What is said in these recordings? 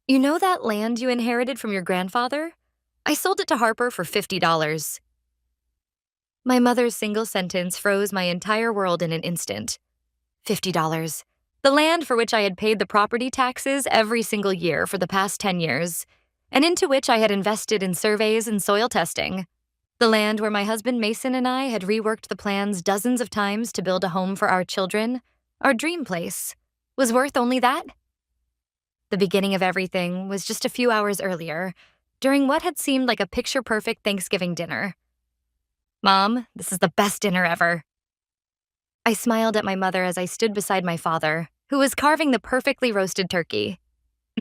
You know that land you inherited from your grandfather? I sold it to Harper for $50. My mother's single sentence froze my entire world in an instant. $50. The land for which I had paid the property taxes every single year for the past 10 years, and into which I had invested in surveys and soil testing. The land where my husband Mason and I had reworked the plans dozens of times to build a home for our children, our dream place, was worth only that? The beginning of everything was just a few hours earlier, during what had seemed like a picture-perfect Thanksgiving dinner. Mom, this is the best dinner ever. I smiled at my mother as I stood beside my father, who was carving the perfectly roasted turkey.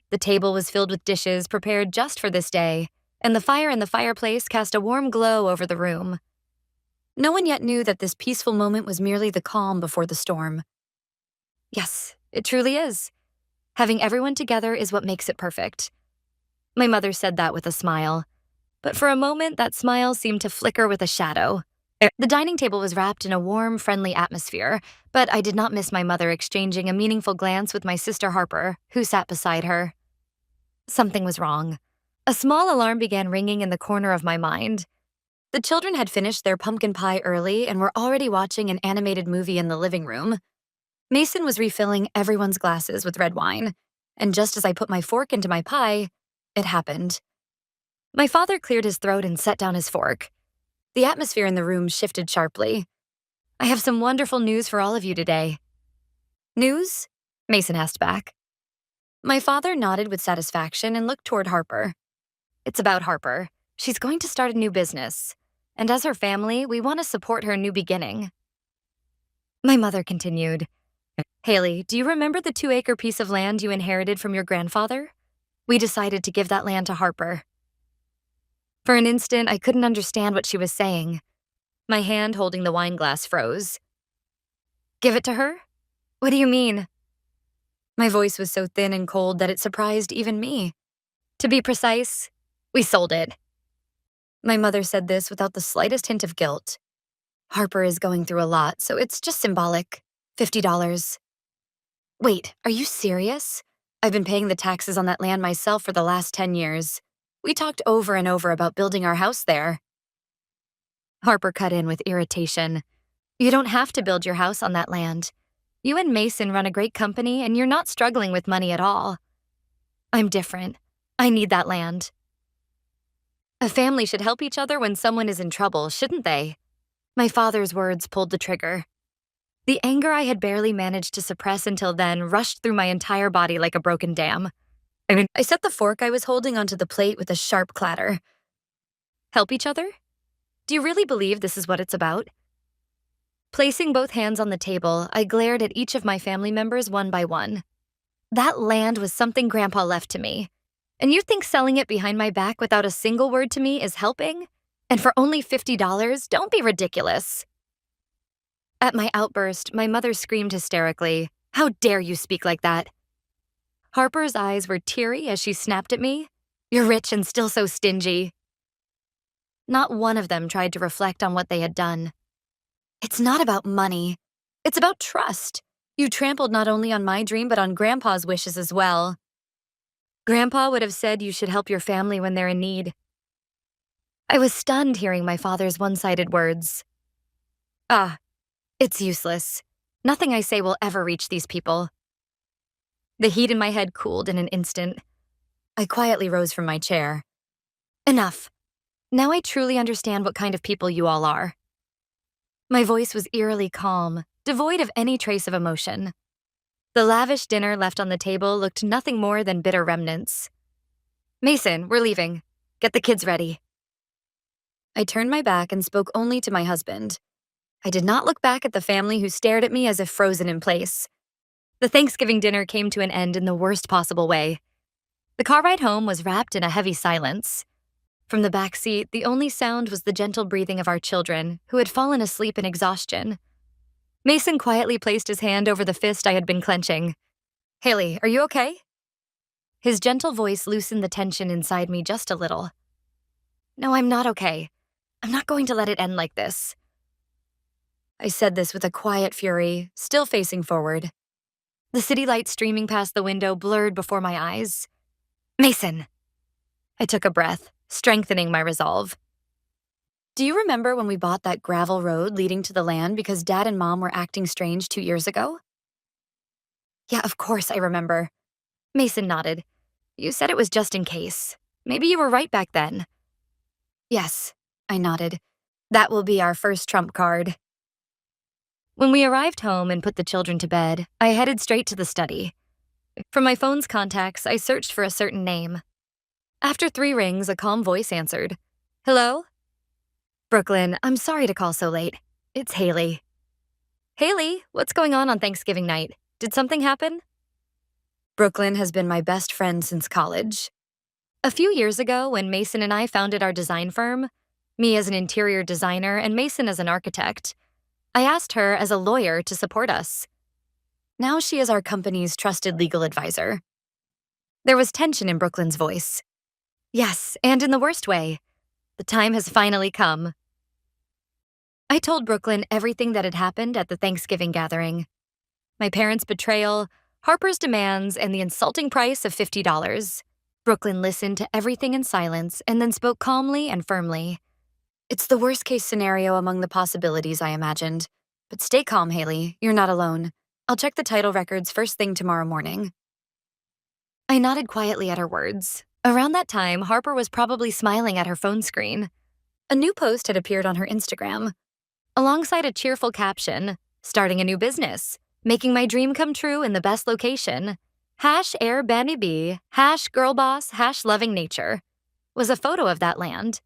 The table was filled with dishes prepared just for this day, and the fire in the fireplace cast a warm glow over the room. No one yet knew that this peaceful moment was merely the calm before the storm. Yes, it truly is. Having everyone together is what makes it perfect. My mother said that with a smile, but for a moment that smile seemed to flicker with a shadow. The dining table was wrapped in a warm, friendly atmosphere, but I did not miss my mother exchanging a meaningful glance with my sister Harper, who sat beside her. Something was wrong. A small alarm began ringing in the corner of my mind. The children had finished their pumpkin pie early and were already watching an animated movie in the living room. Mason was refilling everyone's glasses with red wine, and just as I put my fork into my pie, it happened. My father cleared his throat and set down his fork. The atmosphere in the room shifted sharply. I have some wonderful news for all of you today. News? Mason asked back. My father nodded with satisfaction and looked toward Harper. It's about Harper. She's going to start a new business, and as her family, we want to support her new beginning. My mother continued. Haley, do you remember the 2-acre piece of land you inherited from your grandfather? We decided to give that land to Harper. For an instant, I couldn't understand what she was saying. My hand holding the wine glass froze. Give it to her? What do you mean? My voice was so thin and cold that it surprised even me. To be precise, we sold it. My mother said this without the slightest hint of guilt. Harper is going through a lot, so it's just symbolic. $50. Wait, are you serious? I've been paying the taxes on that land myself for the last 10 years. We talked over and over about building our house there. Harper cut in with irritation. You don't have to build your house on that land. You and Mason run a great company, and you're not struggling with money at all. I'm different. I need that land. A family should help each other when someone is in trouble, shouldn't they? My father's words pulled the trigger. The anger I had barely managed to suppress until then rushed through my entire body like a broken dam. I set the fork I was holding onto the plate with a sharp clatter. Help each other? Do you really believe this is what it's about? Placing both hands on the table, I glared at each of my family members one by one. That land was something Grandpa left to me. And you think selling it behind my back without a single word to me is helping? And for only $50? Don't be ridiculous. At my outburst, my mother screamed hysterically, How dare you speak like that? Harper's eyes were teary as she snapped at me. You're rich and still so stingy. Not one of them tried to reflect on what they had done. It's not about money. It's about trust. You trampled not only on my dream but on Grandpa's wishes as well. Grandpa would have said you should help your family when they're in need. I was stunned hearing my father's one-sided words. It's useless. Nothing I say will ever reach these people. The heat in my head cooled in an instant. I quietly rose from my chair. Enough. Now I truly understand what kind of people you all are. My voice was eerily calm, devoid of any trace of emotion. The lavish dinner left on the table looked nothing more than bitter remnants. Mason, we're leaving. Get the kids ready. I turned my back and spoke only to my husband. I did not look back at the family who stared at me as if frozen in place. The Thanksgiving dinner came to an end in the worst possible way. The car ride home was wrapped in a heavy silence. From the back seat, the only sound was the gentle breathing of our children, who had fallen asleep in exhaustion. Mason quietly placed his hand over the fist I had been clenching. Haley, are you okay? His gentle voice loosened the tension inside me just a little. No, I'm not okay. I'm not going to let it end like this. I said this with a quiet fury, still facing forward. The city lights streaming past the window blurred before my eyes. Mason. I took a breath, strengthening my resolve. Do you remember when we bought that gravel road leading to the land because Dad and Mom were acting strange 2 years ago? Yeah, of course I remember. Mason nodded. You said it was just in case. Maybe you were right back then. Yes, I nodded. That will be our first trump card. When we arrived home and put the children to bed, I headed straight to the study. From my phone's contacts, I searched for a certain name. After 3 rings, a calm voice answered. Hello? Brooklyn, I'm sorry to call so late. It's Haley. Haley, what's going on Thanksgiving night? Did something happen? Brooklyn has been my best friend since college. A few years ago, when Mason and I founded our design firm, me as an interior designer and Mason as an architect, I asked her as a lawyer to support us. Now she is our company's trusted legal advisor. There was tension in Brooklyn's voice. Yes, and in the worst way. The time has finally come. I told Brooklyn everything that had happened at the Thanksgiving gathering. My parents' betrayal, Harper's demands, and the insulting price of $50. Brooklyn listened to everything in silence and then spoke calmly and firmly. It's the worst-case scenario among the possibilities I imagined. But stay calm, Haley. You're not alone. I'll check the title records first thing tomorrow morning. I nodded quietly at her words. Around that time, Harper was probably smiling at her phone screen. A new post had appeared on her Instagram, alongside a cheerful caption, starting a new business, making my dream come true in the best location. #Airbnb, #girlboss, #loving nature, was a photo of that land.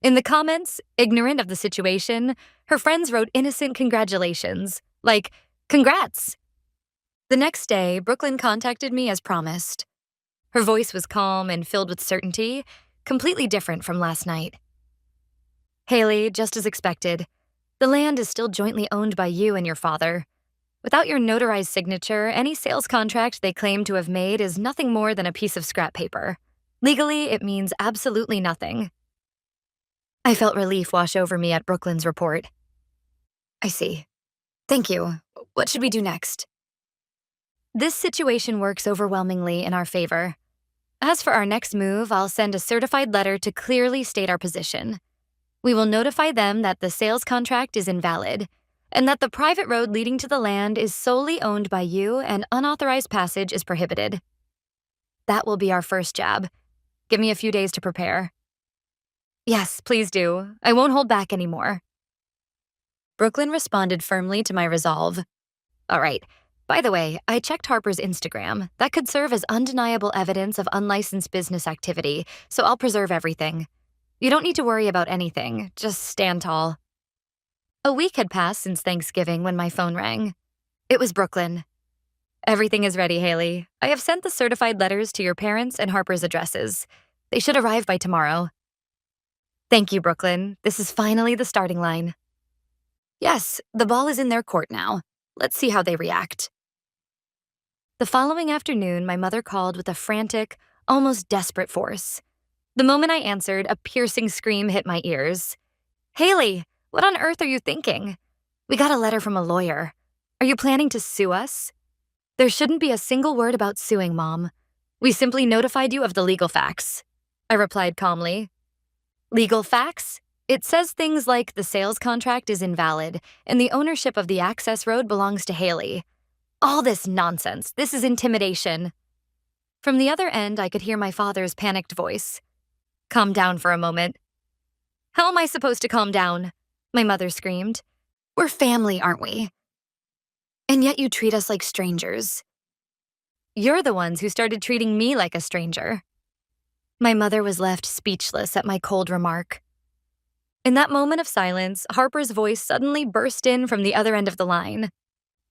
In the comments, ignorant of the situation, her friends wrote innocent congratulations, like, congrats. The next day, Brooklyn contacted me as promised. Her voice was calm and filled with certainty, completely different from last night. Haley, just as expected, the land is still jointly owned by you and your father. Without your notarized signature, any sales contract they claim to have made is nothing more than a piece of scrap paper. Legally, it means absolutely nothing. I felt relief wash over me at Brooklyn's report. I see. Thank you. What should we do next? This situation works overwhelmingly in our favor. As for our next move, I'll send a certified letter to clearly state our position. We will notify them that the sales contract is invalid, and that the private road leading to the land is solely owned by you and unauthorized passage is prohibited. That will be our first jab. Give me a few days to prepare. Yes, please do. I won't hold back anymore. Brooklyn responded firmly to my resolve. All right. By the way, I checked Harper's Instagram. That could serve as undeniable evidence of unlicensed business activity, so I'll preserve everything. You don't need to worry about anything. Just stand tall. A week had passed since Thanksgiving when my phone rang. It was Brooklyn. Everything is ready, Haley. I have sent the certified letters to your parents and Harper's addresses. They should arrive by tomorrow. Thank you, Brooklyn. This is finally the starting line. Yes, the ball is in their court now. Let's see how they react. The following afternoon, my mother called with a frantic, almost desperate force. The moment I answered, a piercing scream hit my ears. Haley, what on earth are you thinking? We got a letter from a lawyer. Are you planning to sue us? There shouldn't be a single word about suing, Mom. We simply notified you of the legal facts. I replied calmly. Legal facts? It says things like the sales contract is invalid and the ownership of the access road belongs to Haley. All this nonsense. This is intimidation. From the other end, I could hear my father's panicked voice. Calm down for a moment. How am I supposed to calm down? My mother screamed. We're family, aren't we? And yet you treat us like strangers. You're the ones who started treating me like a stranger. My mother was left speechless at my cold remark. In that moment of silence, Harper's voice suddenly burst in from the other end of the line.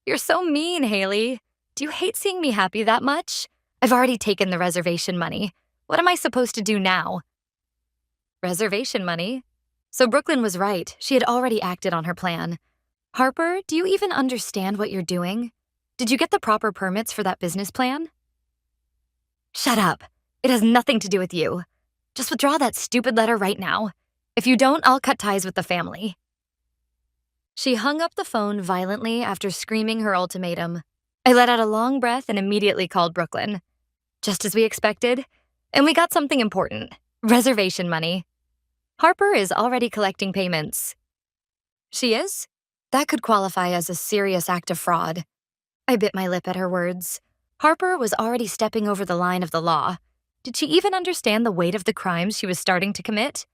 You're so mean, Haley. Do you hate seeing me happy that much? I've already taken the reservation money. What am I supposed to do now? Reservation money? So Brooklyn was right. She had already acted on her plan. Harper, do you even understand what you're doing? Did you get the proper permits for that business plan? Shut up. It has nothing to do with you. Just withdraw that stupid letter right now. If you don't, I'll cut ties with the family. She hung up the phone violently after screaming her ultimatum. I let out a long breath and immediately called Brooklyn. Just as we expected, And we got something important: reservation money. Harper is already collecting payments. She is? That could qualify as a serious act of fraud. I bit my lip at her words. Harper was already stepping over the line of the law. Did she even understand the weight of the crimes she was starting to commit?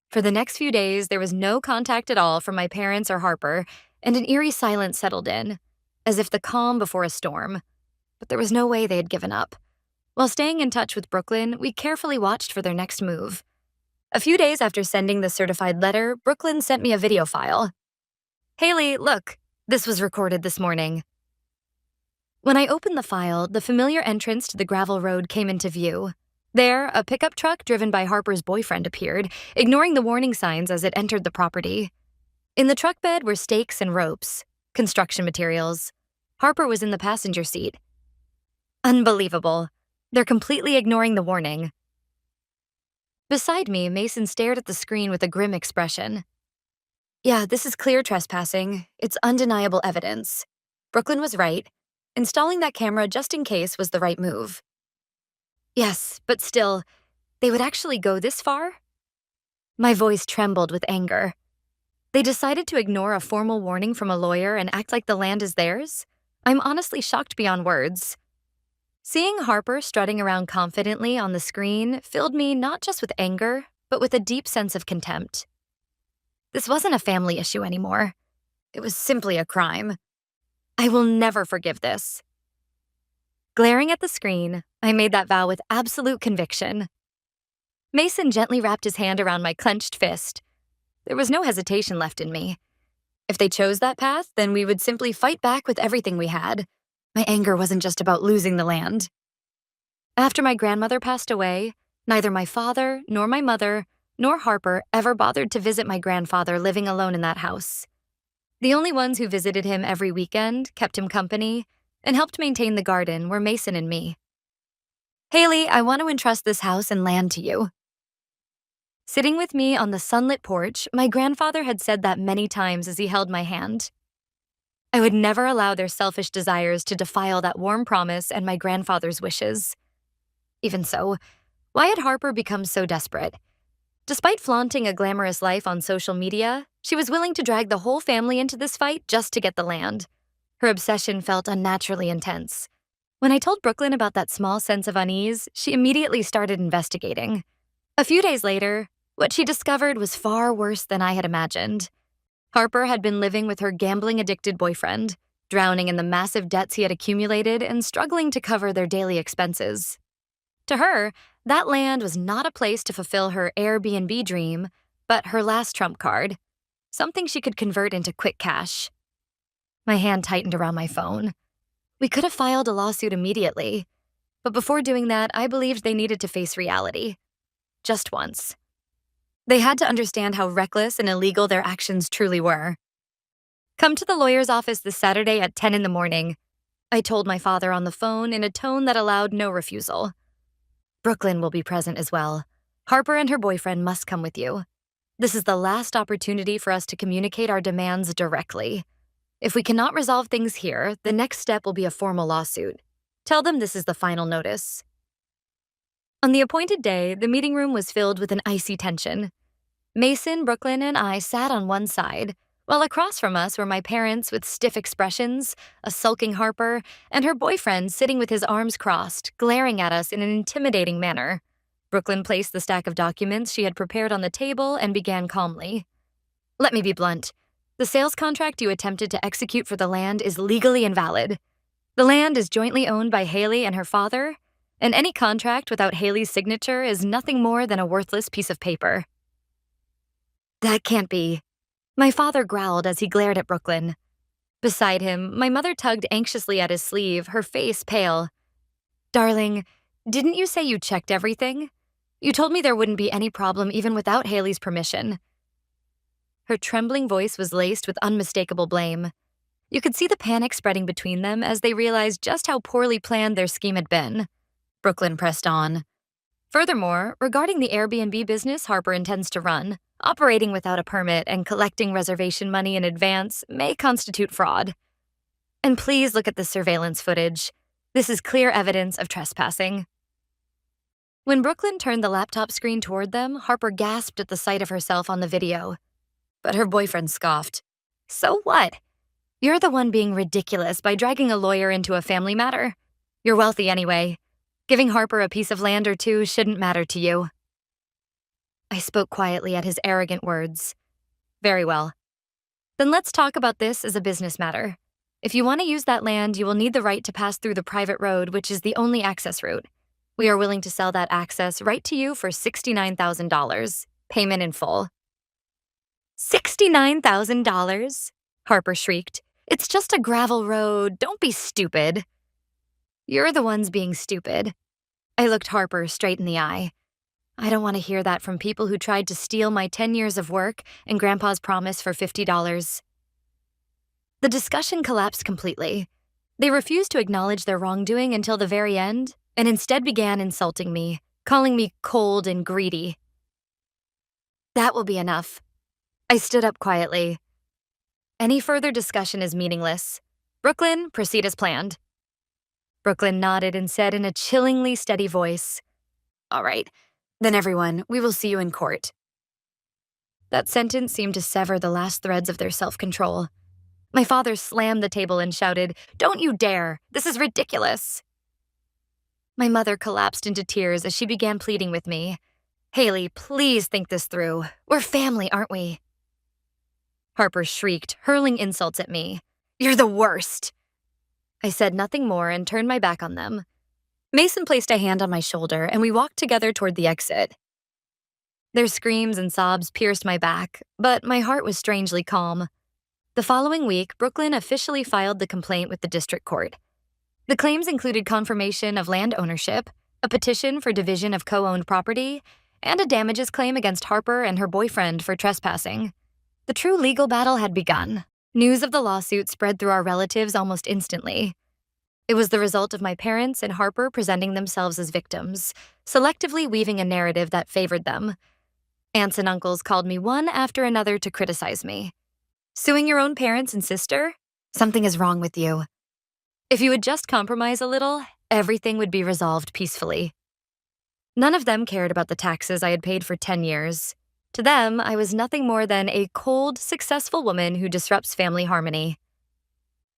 For the next few days, there was no contact at all from my parents or Harper, and an eerie silence settled in, as if the calm before a storm. But there was no way they had given up. While staying in touch with Brooklyn, we carefully watched for their next move. A few days after sending the certified letter, Brooklyn sent me a video file. "Haley, look, this was recorded this morning." When I opened the file, the familiar entrance to the gravel road came into view. There, a pickup truck driven by Harper's boyfriend appeared, ignoring the warning signs as it entered the property. In the truck bed were stakes and ropes, construction materials. Harper was in the passenger seat. Unbelievable. They're completely ignoring the warning. Beside me, Mason stared at the screen with a grim expression. "Yeah, this is clear trespassing. It's undeniable evidence. Brooklyn was right. Installing that camera just in case was the right move." "Yes, but still, they would actually go this far?" My voice trembled with anger. They decided to ignore a formal warning from a lawyer and act like the land is theirs? I'm honestly shocked beyond words. Seeing Harper strutting around confidently on the screen filled me not just with anger, but with a deep sense of contempt. This wasn't a family issue anymore. It was simply a crime. I will never forgive this. Glaring at the screen, I made that vow with absolute conviction. Mason gently wrapped his hand around my clenched fist. There was no hesitation left in me. If they chose that path, then we would simply fight back with everything we had. My anger wasn't just about losing the land. After my grandmother passed away, neither my father, nor my mother, nor Harper ever bothered to visit my grandfather living alone in that house. The only ones who visited him every weekend, kept him company, and helped maintain the garden were Mason and me. "Haley, I want to entrust this house and land to you." Sitting with me on the sunlit porch, my grandfather had said that many times as he held my hand. I would never allow their selfish desires to defile that warm promise and my grandfather's wishes. Even so, why had Harper become so desperate? Despite flaunting a glamorous life on social media, she was willing to drag the whole family into this fight just to get the land. Her obsession felt unnaturally intense. When I told Brooklyn about that small sense of unease, she immediately started investigating. A few days later, what she discovered was far worse than I had imagined. Harper had been living with her gambling-addicted boyfriend, drowning in the massive debts he had accumulated and struggling to cover their daily expenses. To her, that land was not a place to fulfill her Airbnb dream, but her last trump card, something she could convert into quick cash. My hand tightened around my phone. We could have filed a lawsuit immediately, but before doing that, I believed they needed to face reality. Just once. They had to understand how reckless and illegal their actions truly were. "Come to the lawyer's office this Saturday at 10 in the morning," I told my father on the phone in a tone that allowed no refusal. "Brooklyn will be present as well. Harper and her boyfriend must come with you. This is the last opportunity for us to communicate our demands directly. If we cannot resolve things here, the next step will be a formal lawsuit. Tell them this is the final notice." On the appointed day, the meeting room was filled with an icy tension. Mason, Brooklyn, and I sat on one side, while across from us were my parents with stiff expressions, a sulking Harper, and her boyfriend sitting with his arms crossed, glaring at us in an intimidating manner. Brooklyn placed the stack of documents she had prepared on the table and began calmly. "Let me be blunt. The sales contract you attempted to execute for the land is legally invalid. The land is jointly owned by Haley and her father, and any contract without Haley's signature is nothing more than a worthless piece of paper." "That can't be." My father growled as he glared at Brooklyn. Beside him, my mother tugged anxiously at his sleeve, her face pale. "Darling, didn't you say you checked everything? You told me there wouldn't be any problem even without Haley's permission." Her trembling voice was laced with unmistakable blame. You could see the panic spreading between them as they realized just how poorly planned their scheme had been. Brooklyn pressed on. "Furthermore, regarding the Airbnb business Harper intends to run, operating without a permit and collecting reservation money in advance may constitute fraud. And please look at the surveillance footage. This is clear evidence of trespassing." When Brooklyn turned the laptop screen toward them, Harper gasped at the sight of herself on the video. But her boyfriend scoffed. So what? You're the one being ridiculous by dragging a lawyer into a family matter. You're wealthy anyway. Giving Harper a piece of land or two shouldn't matter to you. I spoke quietly at his arrogant words. Very well. Then let's talk about this as a business matter. If you want to use that land, you will need the right to pass through the private road, which is the only access route. We are willing to sell that access right to you for $69,000, payment in full. $69,000? Harper shrieked. It's just a gravel road. Don't be stupid. You're the ones being stupid. I looked Harper straight in the eye. I don't want to hear that from people who tried to steal my 10 years of work and Grandpa's promise for $50. The discussion collapsed completely. They refused to acknowledge their wrongdoing until the very end, and instead began insulting me, calling me cold and greedy. That will be enough. I stood up quietly. Any further discussion is meaningless. Brooklyn, proceed as planned. Brooklyn nodded and said in a chillingly steady voice, All right, then everyone, we will see you in court. That sentence seemed to sever the last threads of their self-control. My father slammed the table and shouted, Don't you dare! This is ridiculous! My mother collapsed into tears as she began pleading with me. Haley, please think this through. We're family, aren't we? Harper shrieked, hurling insults at me. You're the worst! I said nothing more and turned my back on them. Mason placed a hand on my shoulder and we walked together toward the exit. Their screams and sobs pierced my back, but my heart was strangely calm. The following week, Brooklyn officially filed the complaint with the district court. The claims included confirmation of land ownership, a petition for division of co-owned property, and a damages claim against Harper and her boyfriend for trespassing. The true legal battle had begun. News of the lawsuit spread through our relatives almost instantly. It was the result of my parents and Harper presenting themselves as victims, selectively weaving a narrative that favored them. Aunts and uncles called me one after another to criticize me. Suing your own parents and sister? Something is wrong with you. If you would just compromise a little, everything would be resolved peacefully. None of them cared about the taxes I had paid for 10 years. To them, I was nothing more than a cold, successful woman who disrupts family harmony.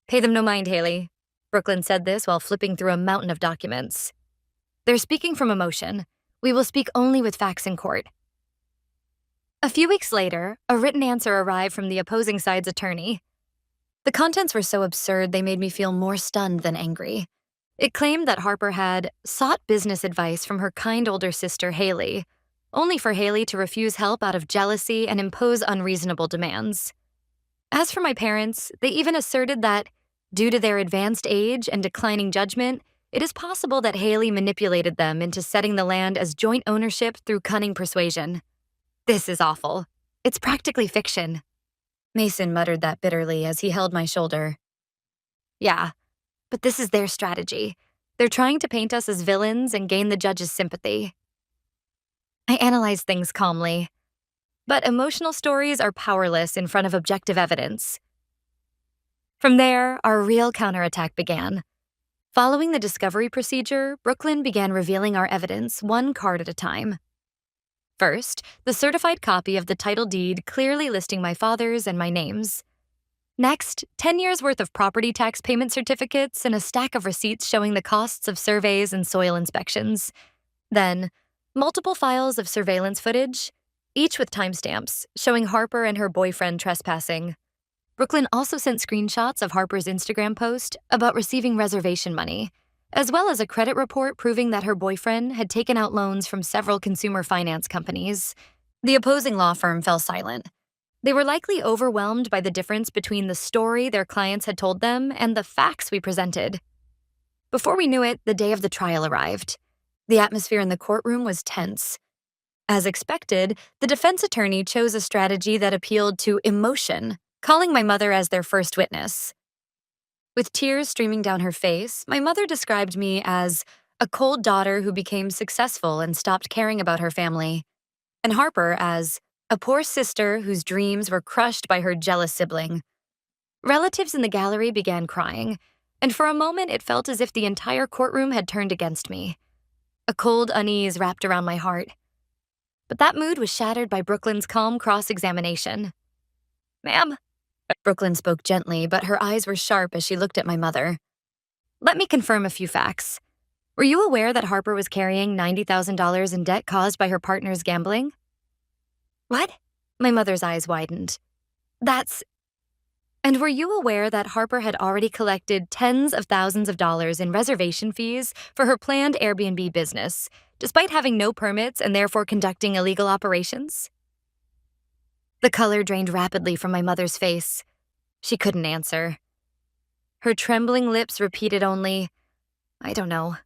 Pay them no mind, Haley. Brooklyn said this while flipping through a mountain of documents. They're speaking from emotion. We will speak only with facts in court. A few weeks later, a written answer arrived from the opposing side's attorney. The contents were so absurd they made me feel more stunned than angry. It claimed that Harper had sought business advice from her kind older sister, Haley, only for Haley to refuse help out of jealousy and impose unreasonable demands. As for my parents, they even asserted that, due to their advanced age and declining judgment, it is possible that Haley manipulated them into setting the land as joint ownership through cunning persuasion. This is awful. It's practically fiction. Mason muttered that bitterly as he held my shoulder. Yeah, but this is their strategy. They're trying to paint us as villains and gain the judge's sympathy. I analyzed things calmly. But emotional stories are powerless in front of objective evidence. From there, our real counterattack began. Following the discovery procedure, Brooklyn began revealing our evidence one card at a time. First, the certified copy of the title deed clearly listing my father's and my names. Next, 10 years' worth of property tax payment certificates and a stack of receipts showing the costs of surveys and soil inspections. Then, multiple files of surveillance footage, each with timestamps, showing Harper and her boyfriend trespassing. Brooklyn also sent screenshots of Harper's Instagram post about receiving reservation money, as well as a credit report proving that her boyfriend had taken out loans from several consumer finance companies. The opposing law firm fell silent. They were likely overwhelmed by the difference between the story their clients had told them and the facts we presented. Before we knew it, the day of the trial arrived. The atmosphere in the courtroom was tense. As expected, the defense attorney chose a strategy that appealed to emotion, calling my mother as their first witness. With tears streaming down her face, my mother described me as a cold daughter who became successful and stopped caring about her family, and Harper as a poor sister whose dreams were crushed by her jealous sibling. Relatives in the gallery began crying, and for a moment it felt as if the entire courtroom had turned against me. A cold unease wrapped around my heart. But that mood was shattered by Brooklyn's calm cross-examination. "Ma'am," Brooklyn spoke gently, but her eyes were sharp as she looked at my mother. "Let me confirm a few facts. Were you aware that Harper was carrying $90,000 in debt caused by her partner's gambling?" "What?" My mother's eyes widened. "That's—" "And were you aware that Harper had already collected tens of thousands of dollars in reservation fees for her planned Airbnb business, despite having no permits and therefore conducting illegal operations?" The color drained rapidly from my mother's face. She couldn't answer. Her trembling lips repeated only, "I don't know."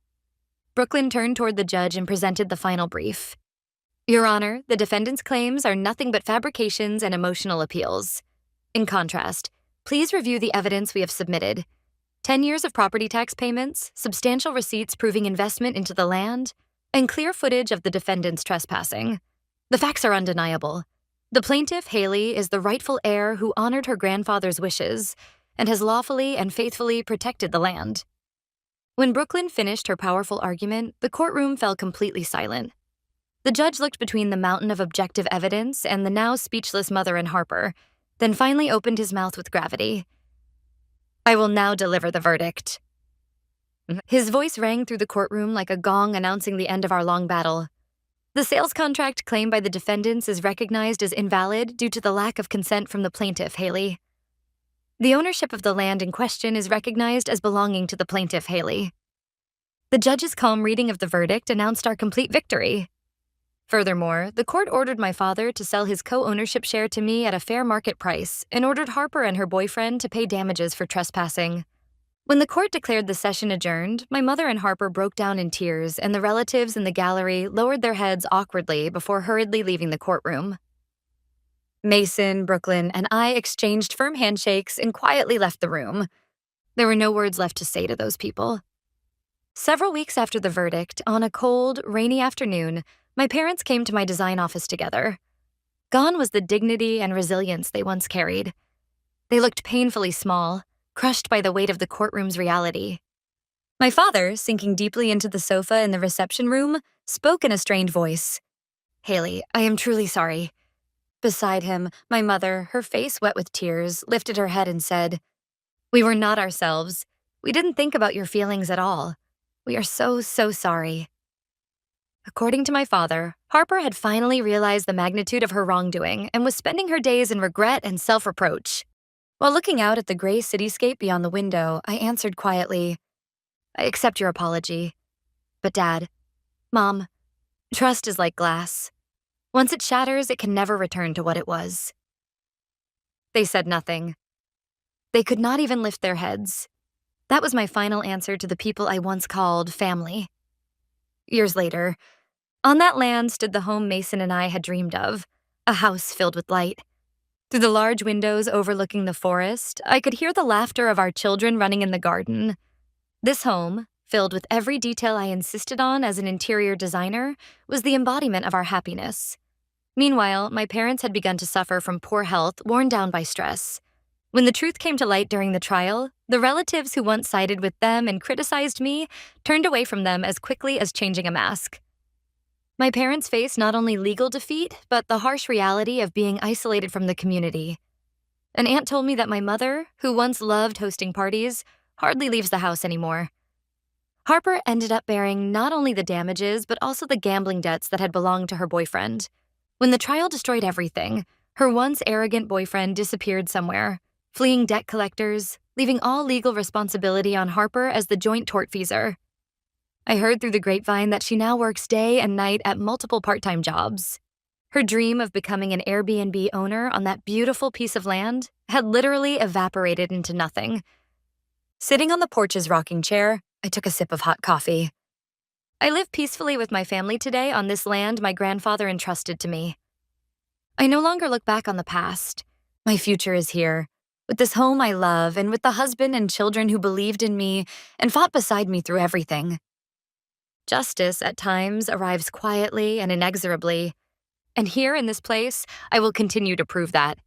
Brooklyn turned toward the judge and presented the final brief. "Your Honor, the defendant's claims are nothing but fabrications and emotional appeals. In contrast, please review the evidence we have submitted. 10 years of property tax payments, substantial receipts proving investment into the land, and clear footage of the defendant's trespassing. The facts are undeniable. The plaintiff, Haley, is the rightful heir who honored her grandfather's wishes and has lawfully and faithfully protected the land." When Brooklyn finished her powerful argument, the courtroom fell completely silent. The judge looked between the mountain of objective evidence and the now speechless mother and Harper, then finally opened his mouth with gravity. "I will now deliver the verdict." His voice rang through the courtroom like a gong announcing the end of our long battle. "The sales contract claimed by the defendants is recognized as invalid due to the lack of consent from the plaintiff, Haley. The ownership of the land in question is recognized as belonging to the plaintiff, Haley." The judge's calm reading of the verdict announced our complete victory. Furthermore, the court ordered my father to sell his co-ownership share to me at a fair market price and ordered Harper and her boyfriend to pay damages for trespassing. When the court declared the session adjourned, my mother and Harper broke down in tears, and the relatives in the gallery lowered their heads awkwardly before hurriedly leaving the courtroom. Mason, Brooklyn, and I exchanged firm handshakes and quietly left the room. There were no words left to say to those people. Several weeks after the verdict, on a cold, rainy afternoon, my parents came to my design office together. Gone was the dignity and resilience they once carried. They looked painfully small, crushed by the weight of the courtroom's reality. My father, sinking deeply into the sofa in the reception room, spoke in a strained voice. "Haley, I am truly sorry." Beside him, my mother, her face wet with tears, lifted her head and said, "We were not ourselves. We didn't think about your feelings at all. We are so, so sorry." According to my father, Harper had finally realized the magnitude of her wrongdoing and was spending her days in regret and self-reproach. While looking out at the gray cityscape beyond the window, I answered quietly, "I accept your apology. But Dad, Mom, trust is like glass. Once it shatters, it can never return to what it was." They said nothing. They could not even lift their heads. That was my final answer to the people I once called family. Years later, on that land stood the home Mason and I had dreamed of, a house filled with light. Through the large windows overlooking the forest, I could hear the laughter of our children running in the garden. This home, filled with every detail I insisted on as an interior designer, was the embodiment of our happiness. Meanwhile, my parents had begun to suffer from poor health, worn down by stress. When the truth came to light during the trial, the relatives who once sided with them and criticized me turned away from them as quickly as changing a mask. My parents faced not only legal defeat, but the harsh reality of being isolated from the community. An aunt told me that my mother, who once loved hosting parties, hardly leaves the house anymore. Harper ended up bearing not only the damages, but also the gambling debts that had belonged to her boyfriend. When the trial destroyed everything, her once arrogant boyfriend disappeared somewhere, fleeing debt collectors, leaving all legal responsibility on Harper as the joint tortfeasor. I heard through the grapevine that she now works day and night at multiple part-time jobs. Her dream of becoming an Airbnb owner on that beautiful piece of land had literally evaporated into nothing. Sitting on the porch's rocking chair, I took a sip of hot coffee. I live peacefully with my family today on this land my grandfather entrusted to me. I no longer look back on the past. My future is here, with this home I love and with the husband and children who believed in me and fought beside me through everything. Justice, at times, arrives quietly and inexorably, and here in this place, I will continue to prove that.